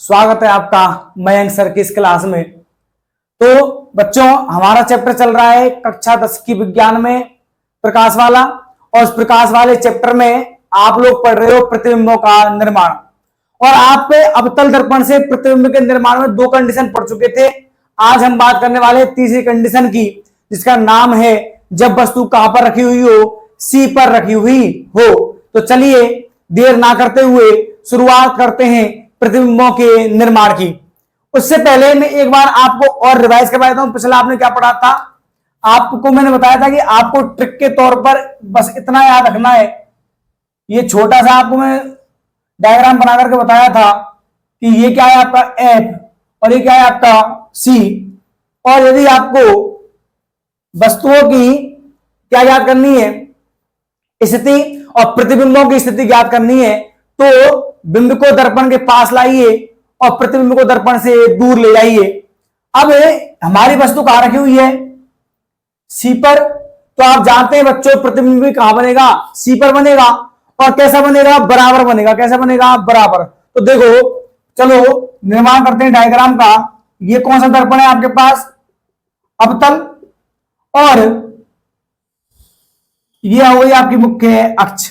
स्वागत है आपका मयंक सर की इस क्लास में। तो बच्चों, हमारा चैप्टर चल रहा है कक्षा 10 की विज्ञान में प्रकाश वाला, और उस प्रकाश वाले चैप्टर में आप लोग पढ़ रहे हो प्रतिबिंबों का निर्माण। और आप पे अवतल दर्पण से प्रतिबिंब के निर्माण में 2 कंडीशन पढ़ चुके थे। आज हम बात करने वाले हैं तीसरी कंडीशन की, जिसका नाम है जब वस्तु कहां पर रखी हुई हो, सी पर रखी हुई हो। तो चलिए देर ना करते हुए शुरुआत करते हैं प्रतिबिंबों के निर्माण की। उससे पहले मैं एक बार आपको और रिवाइज करवा देता हूं। पिछला आपने क्या पढ़ा था? आपको मैंने बताया था कि आपको ट्रिक के तौर पर बस इतना याद रखना है, ये छोटा सा आपको मैं डायग्राम बना करके बताया था कि ये क्या है आपका एफ और ये क्या है आपका सी। और यदि आपको वस्तुओं की क्या याद करनी है, स्थिति और प्रतिबिंबों की स्थिति याद करनी है, तो बिंब को दर्पण के पास लाइए और प्रतिबिंब को दर्पण से दूर ले जाइए। अब हमारी वस्तु कहां रखी हुई है? सी पर। तो आप जानते हैं बच्चों, प्रतिबिंब भी कहां बनेगा? सी पर बनेगा। और कैसा बनेगा? बराबर बनेगा। कैसा बनेगा? बराबर। तो देखो, चलो निर्माण करते हैं डायग्राम का। ये कौन सा दर्पण है आपके पास? अवतल। और ये हो गई आपकी मुख्य अक्ष।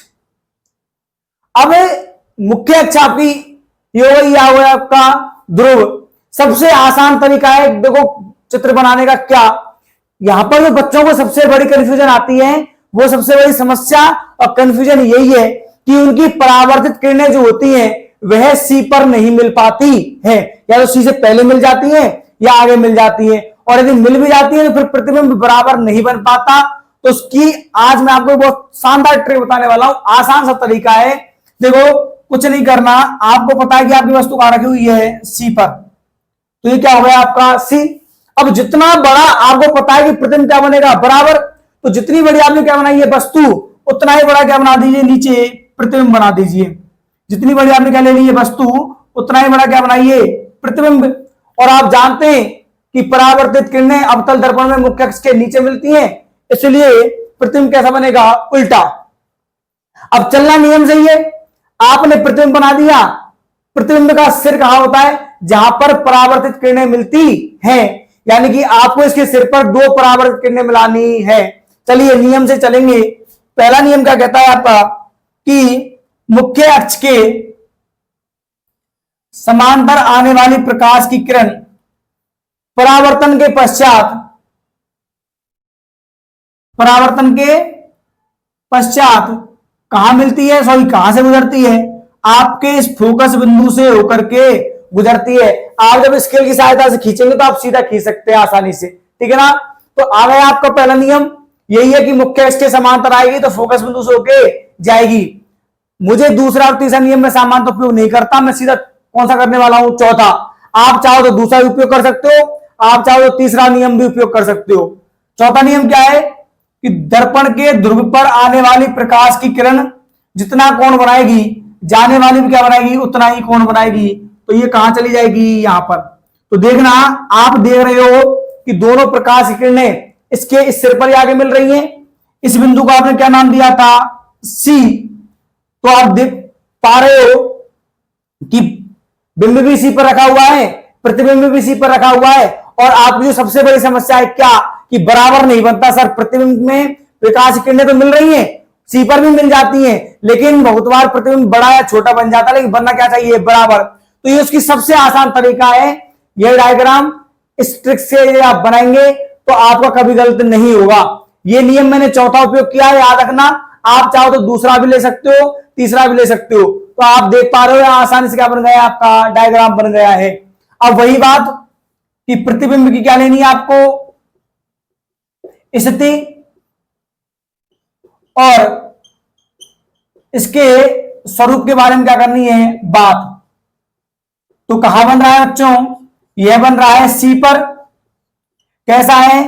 अब मुख्य अक्ष आपकी ये हो गई आपका ध्रुव। सबसे आसान तरीका है देखो चित्र बनाने का क्या, यहां पर जो बच्चों को सबसे बड़ी कंफ्यूजन आती है, वो सबसे बड़ी समस्या और कंफ्यूजन यही है कि उनकी परावर्तित किरणें जो होती हैं वह सी पर नहीं मिल पाती है, या तो सी से पहले मिल जाती हैं या आगे मिल जाती हैं। और यदि मिल भी जाती है तो फिर प्रतिबिंब बराबर नहीं बन पाता। तो उसकी आज मैं आपको बहुत शानदार ट्रिक बताने वाला हूं। आसान सा तरीका है। देखो, कुछ नहीं करना, आपको पता है कि आपकी वस्तु कहां रखी हुई है? सी पर। तो ये क्या हो गया आपका सी। अब जितना बड़ा आपको पता है कि प्रतिबिंब क्या बनेगा? बराबर। तो जितनी बड़ी आपने क्या बनाई है वस्तु, उतना ही बड़ा क्या बना दीजिए नीचे प्रतिबिंब बना दीजिए। जितनी बड़ी आपने क्या ले ली है वस्तु, उतना ही बड़ा क्या बनाइए प्रतिबिंब। और आप जानते हैं कि परावर्तित किरणें अवतल दर्पण में मुख्य अक्ष के नीचे मिलती हैं, इसलिए प्रतिबिंब कैसा बनेगा? उल्टा। अब चलना नियम सही है। आपने प्रतिबिंब बना दिया। प्रतिबिंब का सिर कहां होता है? जहां पर परावर्तित किरणें मिलती हैं, यानी कि आपको इसके सिर पर 2 परावर्तित किरणें मिलानी है। चलिए नियम से चलेंगे। पहला नियम क्या कहता है आपका कि मुख्य अक्ष के समांतर आने वाली प्रकाश की किरण परावर्तन के पश्चात कहां मिलती है? सॉरी, कहां से गुजरती है? आपके इस फोकस बिंदु से होकर के गुजरती है। आप जब स्केल की सहायता से खींचेंगे तो आप सीधा खींच सकते हैं आसानी से, ठीक है ना। तो आ गया आपका पहला नियम, यही है कि मुख्य अक्ष के समांतर आएगी तो फोकस बिंदु से होके जाएगी। मुझे दूसरा और तीसरा नियम में समांतर उपयोग नहीं करता, मैं सीधा कौन सा करने वाला हूं? चौथा। आप चाहो तो दूसरा भी उपयोग कर सकते हो, आप चाहो तो तीसरा नियम भी उपयोग कर सकते हो। चौथा नियम क्या है कि दर्पण के ध्रुव पर आने वाली प्रकाश की किरण जितना कोण बनाएगी, जाने वाली भी क्या बनाएगी? उतना ही कोण बनाएगी। तो ये कहां चली जाएगी? यहां पर। तो देखना, आप देख रहे हो कि दोनों प्रकाश की किरणें इसके इस सिर पर आगे मिल रही हैं। इस बिंदु को आपने क्या नाम दिया था? सी। तो आप देख पा रहे हो कि बिंब भी सी पर रखा हुआ है, प्रतिबिंब भी सी पर रखा हुआ है। और आपकी जो सबसे बड़ी समस्या है क्या कि बराबर नहीं बनता सर। प्रतिबिंब में प्रकाश की किरणें तो मिल रही हैं, सी पर भी मिल जाती हैं, लेकिन बहुत बार प्रतिबिंब बड़ा या छोटा बन जाता है, लेकिन बनना क्या चाहिए? बराबर। तो ये उसकी सबसे आसान तरीका है। यह डायग्राम इस ट्रिक से आप बनाएंगे तो आपका कभी गलत नहीं होगा। ये नियम मैंने चौथा उपयोग किया है, याद रखना। आप चाहो तो दूसरा भी ले सकते हो, तीसरा भी ले सकते हो। तो आप देख पा रहे हो आसानी से क्या बन गया? आपका डायग्राम बन गया है। अब वही बात कि प्रतिबिंब की क्या लेनी है आपको? स्थिति और इसके स्वरूप के बारे में क्या करनी है? बात। तो कहां बन रहा है बच्चों? यह बन रहा है सी पर। कैसा है?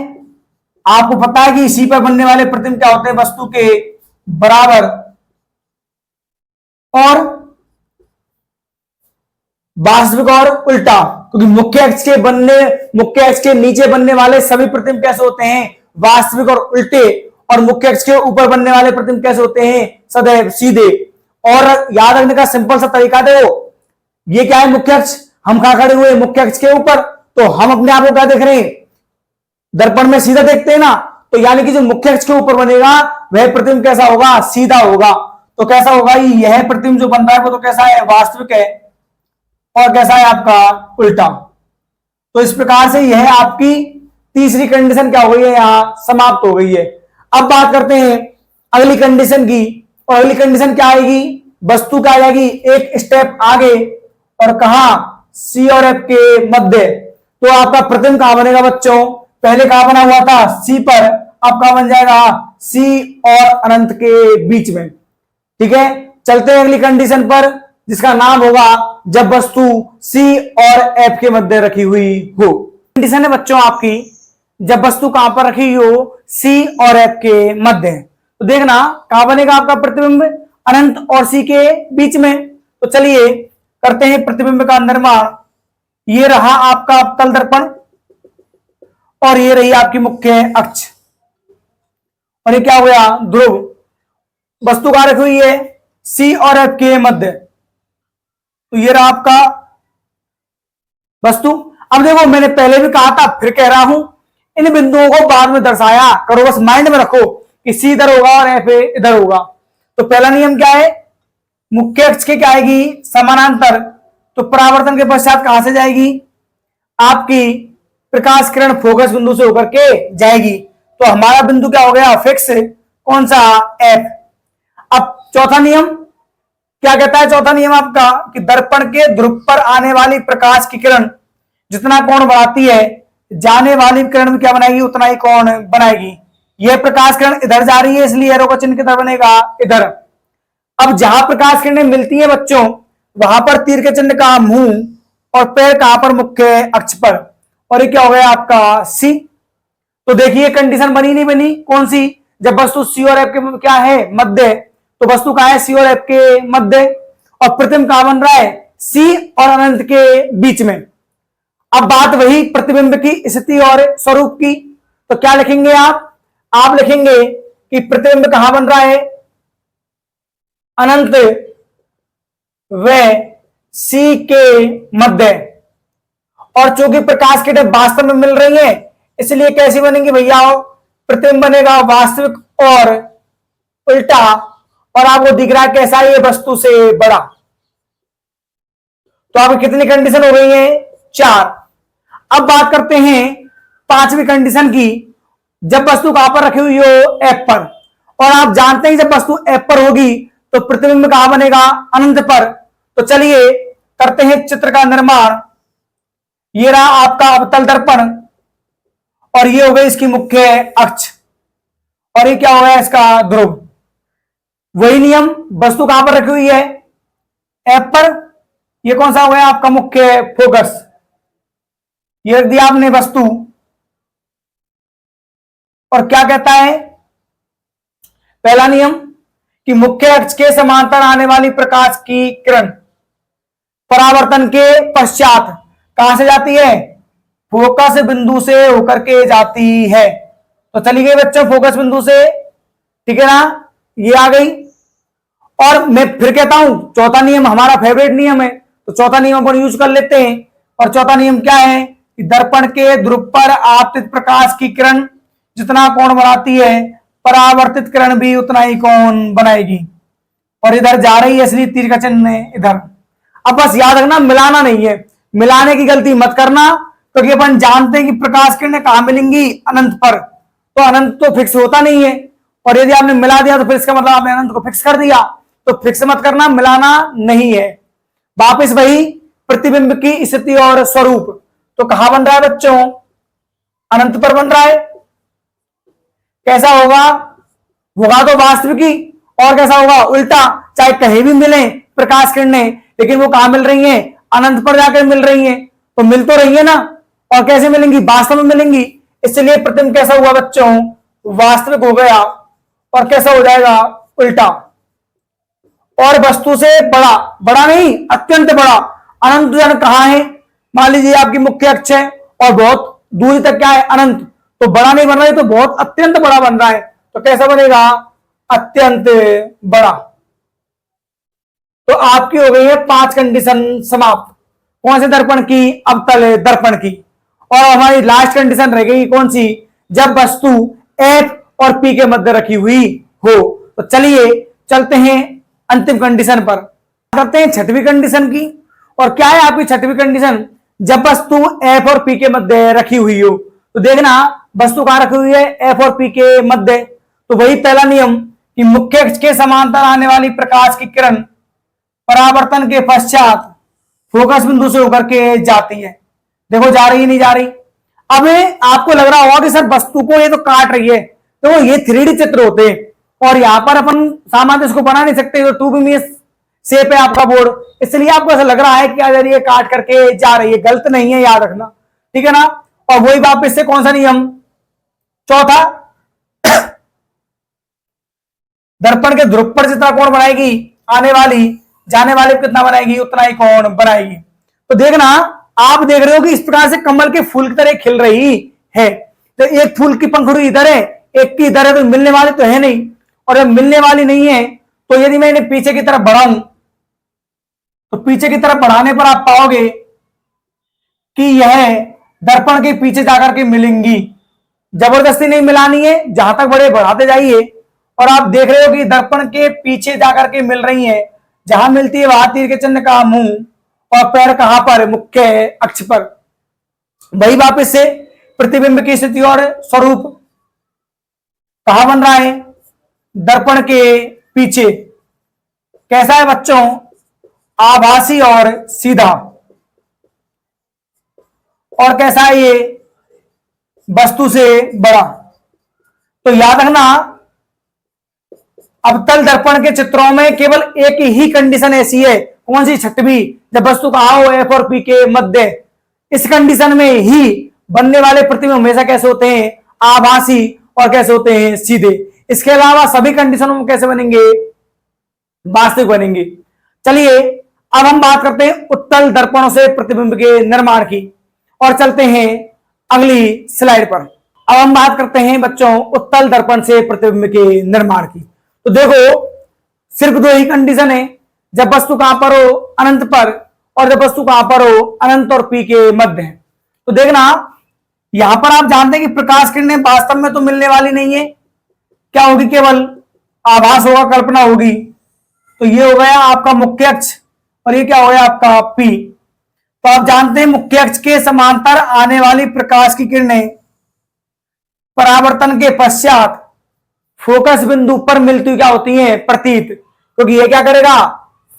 आपको पता है कि सी पर बनने वाले प्रतिबिंब क्या होते हैं? वस्तु के बराबर और वास्तविक और उल्टा। क्योंकि मुख्य अक्ष के नीचे बनने वाले सभी प्रतिबिंब कैसे होते हैं? वास्तविक और उल्टे। और मुख्य अक्ष के ऊपर बनने वाले प्रतिबिंब कैसे होते हैं? सदैव सीधे। और याद रखने का सिंपल सा तरीका देखो, ये क्या है? मुख्य अक्ष। हम कहां खड़े हुए, मुख्य अक्ष के ऊपर, तो हम अपने आप को क्या देख रहे हैं, दर्पण में सीधा देखते हैं ना, तो यानी कि जो मुख्य अक्ष के ऊपर बनेगा वह प्रतिबिंब कैसा होगा, सीधा होगा। तो कैसा होगा, यह प्रतिबिंब जो बन रहा है वो तो कैसा है, वास्तविक है, और कैसा है आपका उल्टा। तो इस प्रकार से यह आपकी तीसरी कंडीशन क्या हो गई है, यहां समाप्त हो गई है। अब बात करते हैं अगली कंडीशन की, और अगली कंडीशन क्या आएगी, वस्तु क्या आ जाएगी एक स्टेप आगे, और कहा सी और एफ के मध्य। तो आपका प्रतिबिंब कहां बनेगा बच्चों, पहले कहां बना हुआ था, सी पर, अब कहां बन जाएगा, सी और अनंत के बीच में। ठीक है, चलते हैं अगली कंडीशन पर, जिसका नाम होगा जब वस्तु सी और एफ के मध्य रखी हुई हो। कंडीशन है बच्चों आपकी, जब वस्तु कहां पर रखी हो, सी और एफ के मध्य। तो देखना कहां बनेगा आपका प्रतिबिंब, अनंत और सी के बीच में। तो चलिए करते हैं प्रतिबिंब का निर्माण। ये रहा आपका अवतल दर्पण, और ये रही आपकी मुख्य अक्ष, और ये क्या हो गया, ध्रुव। वस्तु कहां रखी हुई है, सी और एफ के मध्य। तो ये रहा आपका वस्तु। अब देखो मैंने पहले भी कहा था, फिर कह रहा हूं, इन बिंदुओं को बाद में दर्शाया करो, बस माइंड में रखो कि सी इधर होगा और एफ इधर होगा। तो पहला नियम क्या है, मुख्य अक्ष के क्या आएगी, समानांतर। तो परावर्तन के पश्चात कहां से जाएगी, आपकी प्रकाश किरण फोकस बिंदु से होकर के जाएगी। तो हमारा बिंदु क्या हो गया, फिक्स, कौन सा, एफ। अब चौथा नियम क्या कहता है, चौथा नियम आपका कि दर्पण के ध्रुव पर आने वाली प्रकाश की किरण जितना कोण बढ़ाती है, जाने वाली किरण में क्या बनाएगी, उतना ही कोण बनाएगी। यह प्रकाश किरण इधर जा रही है, इसलिए एरो का चिन्ह किधर बनेगा, इधर। अब जहां प्रकाश किरणें मिलती है बच्चों, वहां पर तीर के चिन्ह का मुंह और पैर कहां पर, मुख्य अक्ष पर। और ये क्या हो गया आपका सी। तो देखिए कंडीशन बनी नहीं बनी, कौन सी, जब वस्तु सी और एफ के क्या है, मध्य। तो वस्तु कहां है, सी और एफ के मध्य, और प्रतिबिंब कहां बन रहा है, सी और अनंत के बीच में। अब बात वही प्रतिबिंब की स्थिति और स्वरूप की। तो क्या लिखेंगे आप लिखेंगे कि प्रतिबिंब कहां बन रहा है, अनंत व सी के मध्य। और चूंकि प्रकाश की किरणें वास्तव में मिल रही हैं, इसलिए कैसी बनेंगी भैया, प्रतिबिंब बनेगा वास्तविक और उल्टा। और आपको दिख रहा है कैसा है, ये वस्तु से बड़ा। तो आपकी कितनी कंडीशन हो गई है, 4। अब बात करते हैं पांचवी कंडीशन की, जब वस्तु कहां पर रखी हुई हो, एफ पर। और आप जानते हैं जब वस्तु एफ पर होगी तो प्रतिबिंब कहां बनेगा, अनंत पर। तो चलिए करते हैं चित्र का निर्माण। ये रहा आपका अवतल दर्पण, और ये हो गई इसकी मुख्य अक्ष, और ये क्या हो गया इसका ध्रुव। वही नियम, वस्तु कहां पर रखी हुई है, एफ पर। ये कौन सा हो गया आपका मुख्य फोकस। ये रख दिया आपने वस्तु, और क्या कहता है पहला नियम कि मुख्य अक्ष के समांतर आने वाली प्रकाश की किरण परावर्तन के पश्चात कहां से जाती है, फोकस बिंदु से होकर के जाती है। तो चली गई बच्चों फोकस बिंदु से, ठीक है ना, ये आ गई। और मैं फिर कहता हूं चौथा नियम हमारा फेवरेट नियम है, तो चौथा नियम अपन यूज कर लेते हैं। और चौथा नियम क्या है कि दर्पण के ध्रुव पर आपतित प्रकाश की किरण जितना कोण बनाती है, परावर्तित किरण भी उतना ही कोण बनाएगी। और इधर जा रही है इसलिए तीर का चिन्ह इधर। अब बस याद रखना मिलाना नहीं है, मिलाने की गलती मत करना, क्योंकि अपन जानते हैं कि प्रकाश किरणें कहां मिलेंगी, अनंत पर। तो अनंत तो फिक्स होता नहीं है, और यदि आपने मिला दिया तो फिर इसका मतलब आपने अनंत को फिक्स कर दिया। तो फिक्स मत करना, मिलाना नहीं है। वापिस वही प्रतिबिंब की स्थिति और स्वरूप। तो कहां बन रहा है बच्चों, अनंत पर बन रहा है। कैसा होगा, होगा तो वास्तविकी, और कैसा होगा, उल्टा। चाहे कहीं भी मिले प्रकाश किरणें, लेकिन वो कहां मिल रही हैं, अनंत पर जाकर मिल रही हैं। तो मिल तो रही है ना, और कैसे मिलेंगी, वास्तव में मिलेंगी। इसलिए प्रतिबिंब कैसा हुआ बच्चों, वास्तविक हो गया, और कैसा हो जाएगा, उल्टा। और वस्तु से बड़ा, बड़ा नहीं अत्यंत बड़ा। अनंत जन कहां है, मान लीजिए आपकी मुख्य अक्ष है और बहुत दूरी तक क्या है, अनंत। तो बड़ा नहीं बन रहा है, तो बहुत अत्यंत बड़ा बन रहा है। तो कैसा बनेगा, अत्यंत बड़ा। तो आपकी हो गई है 5 कंडीशन समाप्त। कौन से दर्पण की? अवतल दर्पण की। और हमारी लास्ट कंडीशन रह गई कौन सी? जब वस्तु F और P के मध्य रखी हुई हो। तो चलिए चलते हैं अंतिम कंडीशन पर, करते हैं छठवीं कंडीशन की। और क्या है आपकी छठवीं कंडीशन? जब वस्तु F और P के मध्य रखी हुई हो। तो देखना वस्तु कहां रखी हुई है? F और P के मध्य। तो वही पहला नियम कि मुख्य अक्ष के समांतर आने वाली प्रकाश की किरण परावर्तन के पश्चात फोकस बिंदु से होकर के जाती है। देखो जा रही है, नहीं जा रही? अब आपको लग रहा होगा कि सर वस्तु को ये तो काट रही है, तो ये 3D चित्र होते हैं और यहां पर अपन सामान्य इसको बना नहीं सकते, तो 2 शेप है आपका बोर्ड, इसलिए आपको ऐसा लग रहा है कि अगर ये काट करके जा रही है। गलत नहीं है, याद रखना, ठीक है ना। और वही वापस से कौन सा नियम? चौथा, दर्पण के ध्रुव पर जितना कोण बनाएगी आने वाली, जाने वाले कितना बनाएगी उतना ही कोण बनाएगी। तो देखना आप देख रहे हो कि इस प्रकार से कमल के फूल की तरह खिल रही है। तो एक फूल की पंखुड़ी इधर है, एक की इधर है, तो मिलने वाली तो है नहीं। और जब मिलने वाली नहीं है तो यदि मैं इन्हें पीछे की तरफ बढ़ाऊं तो पीछे की तरफ बढ़ाने पर आप पाओगे कि यह दर्पण के पीछे जाकर के मिलेंगी। जबरदस्ती नहीं मिलानी है, जहां तक बड़े बढ़ाते जाइए। और आप देख रहे हो कि दर्पण के पीछे जाकर के मिल रही है। जहां मिलती है वहां तीर के चिन्ह का मुंह और पैर कहां पर? मुख्य अक्ष पर। वही वापस से प्रतिबिंब की स्थिति और स्वरूप कहां बन रहा है? दर्पण के पीछे। कैसा है बच्चों? आभासी और सीधा। और कैसा है ये? वस्तु से बड़ा। तो याद रखना अवतल दर्पण के चित्रों में केवल एक ही कंडीशन ऐसी है, कौन सी? छठवीं, जब वस्तु कहां हो? F और P के मध्य। इस कंडीशन में ही बनने वाले प्रतिबिंब हमेशा कैसे होते हैं? आभासी और कैसे होते हैं? सीधे। इसके अलावा सभी कंडीशनों में कैसे बनेंगे? वास्तविक बनेंगे। चलिए अब हम बात करते हैं उत्तल दर्पणों से प्रतिबिंब के निर्माण की और चलते हैं अगली स्लाइड पर। अब हम बात करते हैं बच्चों उत्तल दर्पण से प्रतिबिंब के निर्माण की। तो देखो सिर्फ 2 ही कंडीशन है, जब वस्तु कहां पर हो? अनंत पर, और जब वस्तु कहां पर हो? अनंत और P के मध्य है। तो देखना यहां पर आप जानते हैं कि प्रकाश किरणें वास्तव में तो मिलने वाली नहीं है, क्या होगी? केवल आभास होगा, कल्पना होगी। तो ये हो गया आपका मुख्य अक्ष और ये क्या हो गया आपका P। तो आप जानते हैं मुख्य अक्ष के समांतर आने वाली प्रकाश की किरणें परावर्तन के पश्चात फोकस बिंदु पर मिलती क्या होती हैं? प्रतीत। क्योंकि ये क्या करेगा?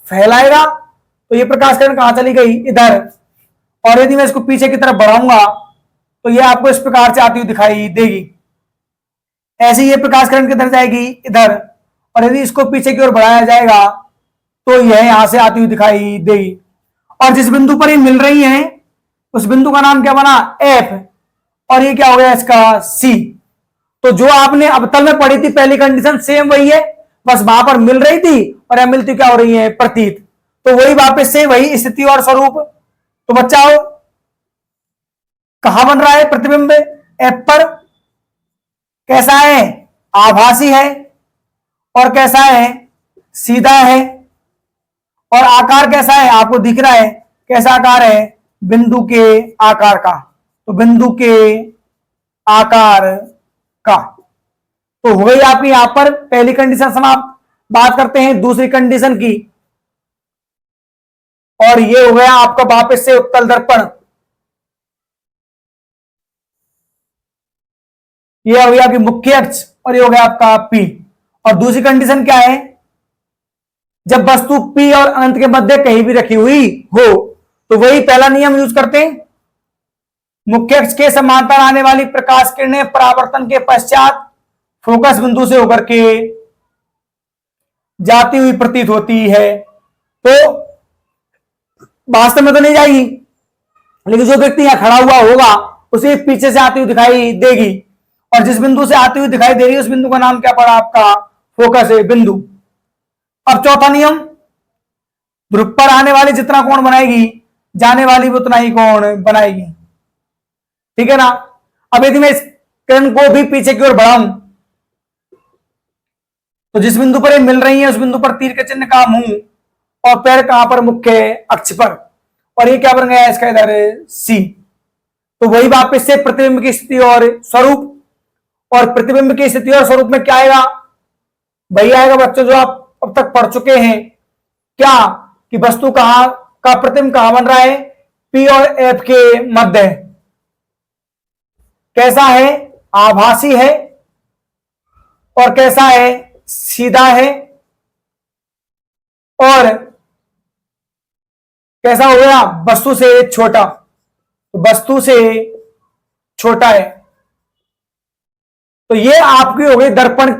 फैलाएगा। तो ये प्रकाश किरण कहां चली गई? इधर। और यदि मैं इसको पीछे की तरफ बढ़ाऊंगा तो ये आपको इस प्रकार से आती हुई दिखाई देगी। ऐसे ये प्रकाश किरण किधर जाएगी? इधर। और यदि इसको पीछे की ओर बढ़ाया जाएगा तो यह यहां से आती हुई दिखाई देगी। और जिस बिंदु पर ये मिल रही है उस बिंदु का नाम क्या बना? F। और ये क्या हो गया इसका? C। तो जो आपने अवतल में पढ़ी थी पहली कंडीशन सेम वही है, बस वहां पर मिल रही थी और यहां मिलती क्या हो रही है? प्रतीत। तो वही वापस से वही स्थिति और स्वरूप। तो बच्चाओ कहां बन रहा है प्रतिबिंब? F पर। कैसा है? आभासी है। और कैसा है? सीधा है। और आकार कैसा है? आपको दिख रहा है कैसा आकार है? बिंदु के आकार का। तो बिंदु के आकार का। तो हो गई आपकी यहां पर पहली कंडीशन समाप्त। बात करते हैं दूसरी कंडीशन की और ये हो गया आपका वापस से उत्तल दर्पण। ये हो गया आपकी मुख्य अक्ष और ये हो गया आपका P। और दूसरी कंडीशन क्या है? जब वस्तु P और अनंत के मध्य कहीं भी रखी हुई हो। तो वही पहला नियम यूज करते हैं, मुख्य अक्ष के समांतर आने वाली प्रकाश किरणें परावर्तन के पश्चात फोकस बिंदु से होकर के जाती हुई प्रतीत होती है। तो वास्तव में तो नहीं जाएगी, लेकिन जो व्यक्ति यहां खड़ा हुआ होगा उसे पीछे से आती हुई दिखाई देगी। और जिस बिंदु से आती हुई दिखाई दे रही है उस बिंदु का नाम क्या पड़ा? आपका फोकस है बिंदु। अब चौथा नियम, ध्रुव पर आने वाली जितना कोण बनाएगी जाने वाली भी उतना ही कोण बनाएगी। ठीक है ना। अब यदि मैं इस किरण को भी पीछे की ओर बढ़ाऊं तो जिस बिंदु पर ये मिल रही है उस बिंदु पर तीर के चिन्ह का मुंह और पैर कहां पर? मुख्य अक्ष पर। और ये क्या बन गया इसका इधर सी। तो वही वापस से प्रतिबिंब की स्थिति और स्वरूप, और प्रतिबिंब की स्थिति और स्वरूप में क्या आएगा, वही आएगा बच्चों जो आप अब तक पढ़ चुके हैं, क्या कि वस्तु कहां का प्रतिबिंब कहां बन रहा है, पी और एफ के मध्य। कैसा है, आभासी है, और कैसा है, सीधा है, और कैसा हो गया, वस्तु से छोटा, तो वस्तु से छोटा है। तो ये आपकी हो गई दर्पण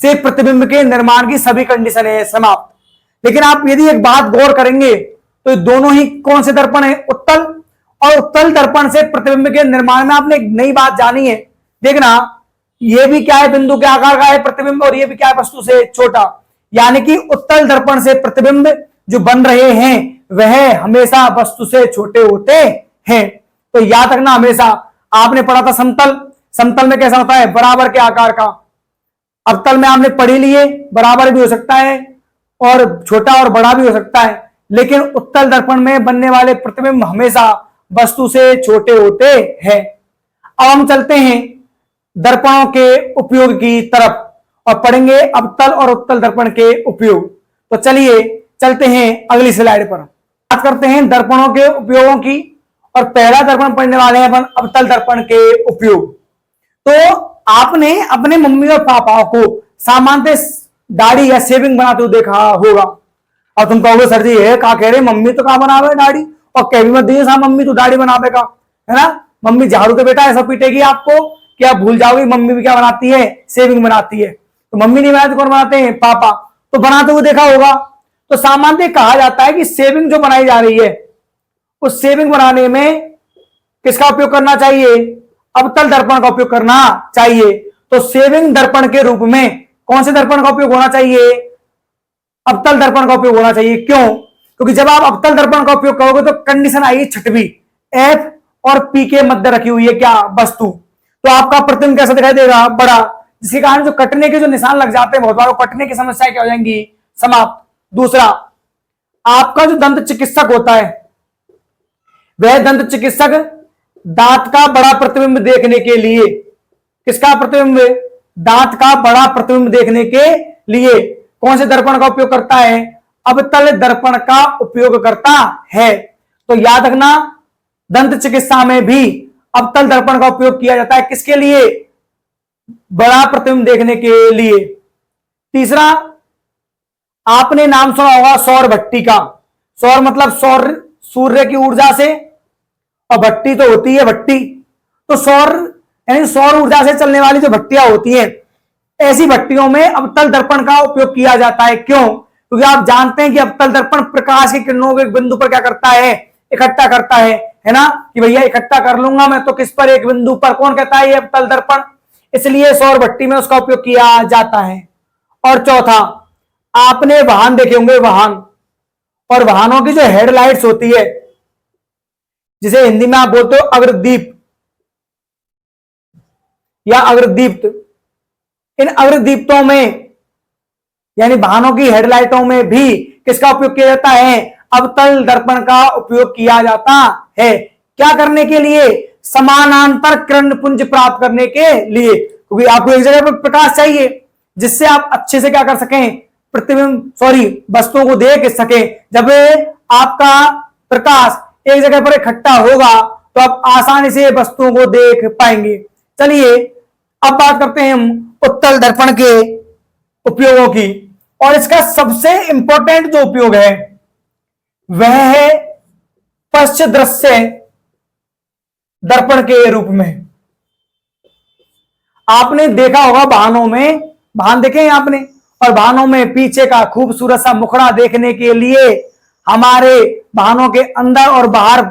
से प्रतिबिंब के निर्माण की सभी कंडीशन है समाप्त। लेकिन आप यदि एक बात गौर करेंगे तो दोनों ही कौन से दर्पण है, उत्तल, और उत्तल दर्पण से प्रतिबिंब के निर्माण में आपने एक नई बात जानी है। देखना, ये भी क्या है, बिंदु के आकार का है प्रतिबिंब, और ये भी क्या है, वस्तु से छोटा। यानी कि उत्तल दर्पण से प्रतिबिंब जो बन रहे हैं वह हमेशा वस्तु से छोटे होते हैं। तो याद रखना, हमेशा आपने पढ़ा था समतल, समतल में कैसा होता है, बराबर के आकार का। अवतल में आपने पढ़ ही लिए, बराबर भी हो सकता है और छोटा और बड़ा भी हो सकता है, लेकिन उत्तल दर्पण में बनने वाले प्रतिबिंब हमेशा वस्तु से छोटे होते हैं। अब हम चलते हैं दर्पणों के उपयोग की तरफ और पढ़ेंगे अवतल और उत्तल दर्पण के उपयोग। तो चलिए चलते हैं अगली स्लाइड पर, बात करते हैं दर्पणों के उपयोगों की। और पहला दर्पण पढ़ने वाले हैं अपन अवतल दर्पण के उपयोग। तो आपने अपने मम्मी और पापा को सामान्यतः दाढ़ी या शेविंग बनाते हुए देखा होगा, और तुम कहोगे सर जी ये क्या कह रहे, मम्मी तो कहां बनावे दाढ़ी, और कह भी मत दीजिए साहब मम्मी तो दाढ़ी बनावे का, है ना। मम्मी झाड़ू तो बेटा ऐसा पीटेगी आपको कि आप भूल जाओगे मम्मी भी क्या बनाती है, शेविंग बनाती है। तो मम्मी नहीं बनाती, कौन बनाते हैं, पापा, तो बनाते हुए देखा होगा। तो सामान्य कहा जाता है कि शेविंग जो बनाई जा रही है उस शेविंग बनाने में किसका उपयोग करना चाहिए, अवतल दर्पण का उपयोग करना चाहिए। तो शेविंग दर्पण के रूप में कौन से दर्पण का उपयोग होना चाहिए, अवतल दर्पण का उपयोग होना चाहिए। क्यों, क्योंकि जब आप अवतल दर्पण का उपयोग करोगे तो कंडीशन आई छठवीं, एफ और पी के मध्य रखी हुई है क्या, वस्तु। तो आपका प्रतिबिंब कैसा दिखाई देगा, बड़ा, जिसके कारण जो कटने के जो निशान लग जाते हैं बहुत बार, कटने की समस्या क्या हो जाएंगी, समाप्त। दूसरा, आपका जो दंत चिकित्सक होता है वह दंत चिकित्सक दांत का बड़ा प्रतिबिंब देखने के लिए, किसका प्रतिबिंब, दांत का बड़ा प्रतिबिंब देखने के लिए कौन से दर्पण का उपयोग करता है, अवतल दर्पण का उपयोग करता है। तो याद रखना, दंत चिकित्सा में भी अवतल दर्पण का उपयोग किया जाता है, किसके लिए, बड़ा प्रतिबिंब देखने के लिए। तीसरा, आपने नाम सुना होगा सौर भट्टी का। सौर मतलब सौर, सूर्य की ऊर्जा से, और भट्टी तो होती है भट्टी, तो सौर यानी सौर ऊर्जा से चलने वाली जो भट्टियां होती हैं, ऐसी भट्टियों में अवतल दर्पण का उपयोग किया जाता है। क्यों, क्योंकि आप जानते हैं कि अवतल दर्पण प्रकाश की किरणों को एक बिंदु पर क्या करता है, इकट्ठा करता है ना, कि भैया इकट्ठा कर लूंगा मैं तो किस पर, एक बिंदु पर। कौन कहता है, ये अवतल दर्पण, इसलिए सौर भट्टी में उसका उपयोग किया जाता है। और चौथा, आपने वाहन देखे होंगे, वाहन, और वाहनों की जो हेडलाइट्स होती है, जिसे हिंदी में आप बोलते हो अग्रदीप या अग्रदीप्त, इन अग्रदीप्तों में यानी वाहनों की हेडलाइटों में भी किसका उपयोग किया जाता है, अवतल दर्पण का उपयोग किया जाता है। क्या करने के लिए, समानांतर किरण पुंज प्राप्त करने के लिए, क्योंकि आपको एक जगह पर प्रकाश चाहिए जिससे आप अच्छे से क्या कर सकें, प्रतिबिंब वस्तुओं को देख सके। जब आपका प्रकाश एक जगह पर इकट्ठा होगा तो आप आसानी से वस्तुओं को देख पाएंगे। चलिए अब बात करते हैं हम उत्तल दर्पण के उपयोगों की, और इसका सबसे इंपॉर्टेंट जो उपयोग है वह है पश्च दृश्य दर्पण के रूप में। आपने देखा होगा वाहनों में, वाहन देखे हैं आपने, और वाहनों में पीछे का खूबसूरत सा मुखड़ा देखने के लिए हमारे वाहनों के अंदर और बाहर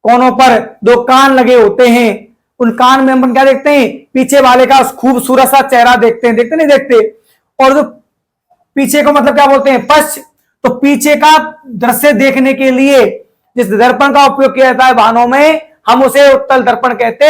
कोनों पर दो कान लगे होते हैं। उन कान में हम क्या देखते हैं, पीछे वाले का खूबसूरत सा चेहरा देखते हैं, देखते नहीं देखते। और जो पीछे को मतलब क्या बोलते हैं, पश्च, तो पीछे का दृश्य देखने के लिए जिस दर्पण का उपयोग किया जाता है वाहनों में, हम उसे उत्तल दर्पण कहते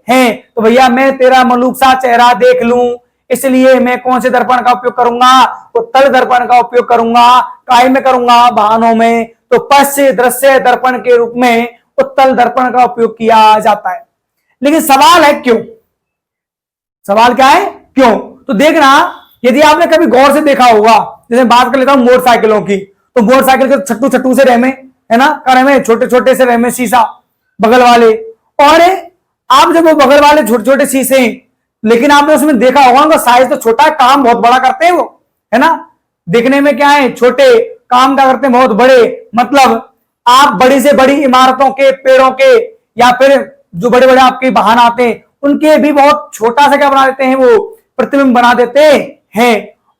हैं। तो भैया मैं तेरा मलूक सा चेहरा देख लूं, इसलिए मैं कौन से दर्पण का उपयोग करूंगा? उत्तल दर्पण का उपयोग करूंगा। काय में करूंगा? वाहनों में। तो पश्च दृश्य दर्पण के रूप में उत्तल दर्पण का उपयोग किया जाता है। लेकिन सवाल है क्यों? सवाल क्या है? क्यों? तो देखना, यदि आपने कभी गौर से देखा होगा, जैसे बात कर लेता हूं मोटरसाइकिलों की, तो मोटरसाइकिल के छट्टू छट्टू से रहमे, है ना, करे में छोटे छोटे से रहमे शीशा बगल वाले, और आप जब वो बगल वाले छोटे छोटे शीशे, लेकिन आपने उसमें देखा होगा उनका साइज तो छोटा है, काम बहुत बड़ा करते हैं वो, है ना। दिखने में क्या है? छोटे, काम क्या करते हैं? बहुत बड़े। मतलब आप बड़ी से बड़ी इमारतों के, पेड़ों के, या फिर जो बड़े बड़े आपके वाहन आते हैं उनके भी बहुत छोटा सा क्या बना देते हैं? वो प्रतिबिंब बना देते हैं।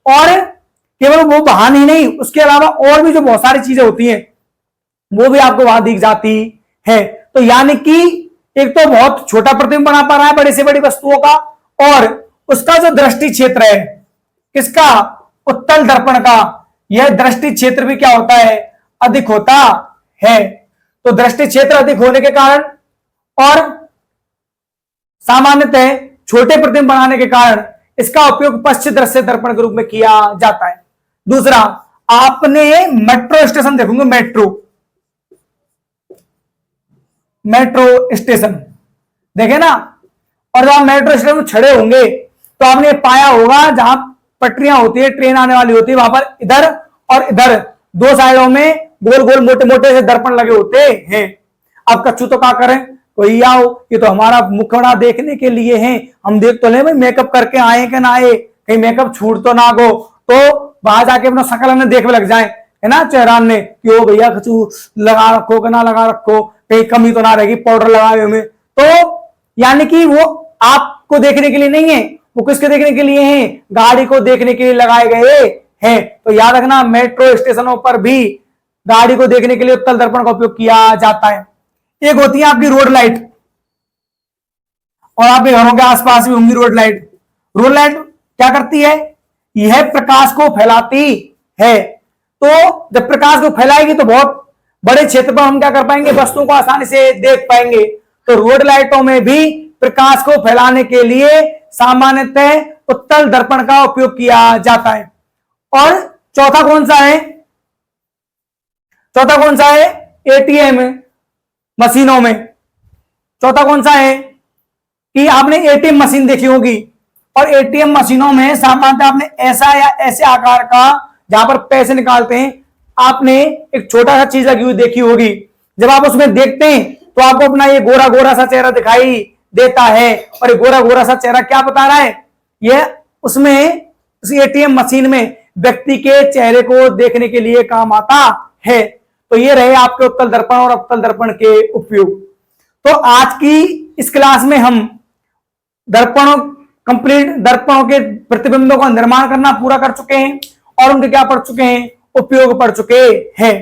और केवल वो वाहन ही नहीं, उसके अलावा और भी जो बहुत सारी चीजें होती हैं वो भी आपको वहां दिख जाती है। तो यानी कि एक तो बहुत छोटा प्रतिबिंब बना पा रहा है बड़ी से बड़ी वस्तुओं का, और उसका जो दृष्टि क्षेत्र है, किसका? उत्तल दर्पण का, यह दृष्टि क्षेत्र भी क्या होता है? अधिक होता है। तो दृष्टि क्षेत्र अधिक होने के कारण और सामान्यतः छोटे प्रतिबिंब बनाने के कारण इसका उपयोग पश्चिम दृश्य दर्पण के रूप में किया जाता है। दूसरा, आपने मेट्रो स्टेशन देखोगे, मेट्रो स्टेशन देखे ना, और जब आप मेट्रो स्टेशन में खड़े होंगे तो आपने पाया होगा जहां पटरियां होती है, ट्रेन आने वाली होती है, वहां पर इधर और इधर दो साइडों में गोल गोल मोटे मोटे से दर्पण लगे होते हैं। अब कच्चू तो क्या करें? कोई आओ, ये तो हमारा मुखड़ा देखने के लिए है, हम देख तो ले भाई मेकअप करके आए कि ना आए, कहीं मेकअप छूट तो ना गो, तो वहां जाके अपना शकल ने देखने लग जाए, है ना, चेहरान ने कि ओ भैया कच्चू लगा रखो कि ना लगा रखो, कहीं कमी तो ना रहेगी पाउडर लगाए हुए। तो यानी कि वो आपको देखने के लिए नहीं है, वो किसके देखने के लिए है? गाड़ी को देखने के लिए लगाए गए हैं। तो याद रखना, मेट्रो स्टेशनों पर भी गाड़ी को देखने के लिए उत्तल दर्पण का उपयोग किया जाता है। एक होती है आपकी रोड लाइट, और आपके घरों के आसपास भी होंगी रोड लाइट। रोड लाइट क्या करती है? यह प्रकाश को फैलाती है। तो जब प्रकाश को फैलाएगी तो बहुत बड़े क्षेत्र पर हम क्या कर पाएंगे? वस्तुओं को आसानी से देख पाएंगे। तो रोड लाइटों में भी प्रकाश को फैलाने के लिए सामान्यतः उत्तल दर्पण का उपयोग किया जाता है। और चौथा कौन सा है? चौथा कौन सा है? एटीएम मशीनों में। चौथा कौन सा है? कि आपने एटीएम मशीन देखी होगी, और एटीएम मशीनों में सामान्यतः आपने ऐसा या ऐसे आकार का, जहां पर पैसे निकालते हैं, आपने एक छोटा सा चीज लगी हुई देखी होगी। जब आप उसमें देखते हैं तो आपको अपना ये गोरा गोरा सा चेहरा दिखाई देता है, और ये गोरा गोरा सा चेहरा क्या बता रहा है? यह उसमें उस एटीएम मशीन में व्यक्ति के चेहरे को देखने के लिए काम आता है। तो ये रहे आपके उत्तल दर्पण और अवतल दर्पण के उपयोग। तो आज की इस क्लास में हम दर्पणों कंप्लीट दर्पणों के प्रतिबिंबों का निर्माण करना पूरा कर चुके हैं, और उनके क्या पढ़ चुके हैं? उपयोग पढ़ चुके हैं।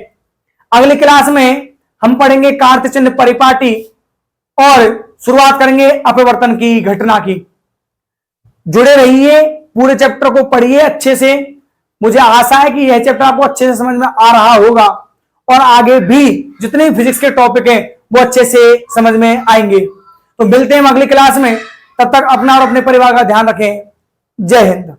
अगली क्लास में हम पढ़ेंगे कार्त चिन्ह परिपाटी, और शुरुआत करेंगे अपवर्तन की घटना की। जुड़े रहिए, पूरे चैप्टर को पढ़िए अच्छे से। मुझे आशा है कि यह चैप्टर आपको अच्छे से समझ में आ रहा होगा, और आगे भी जितने फिजिक्स के टॉपिक हैं वो अच्छे से समझ में आएंगे। तो मिलते हैं हम अगली क्लास में, तब तक अपना और अपने परिवार का ध्यान रखें। जय हिंद।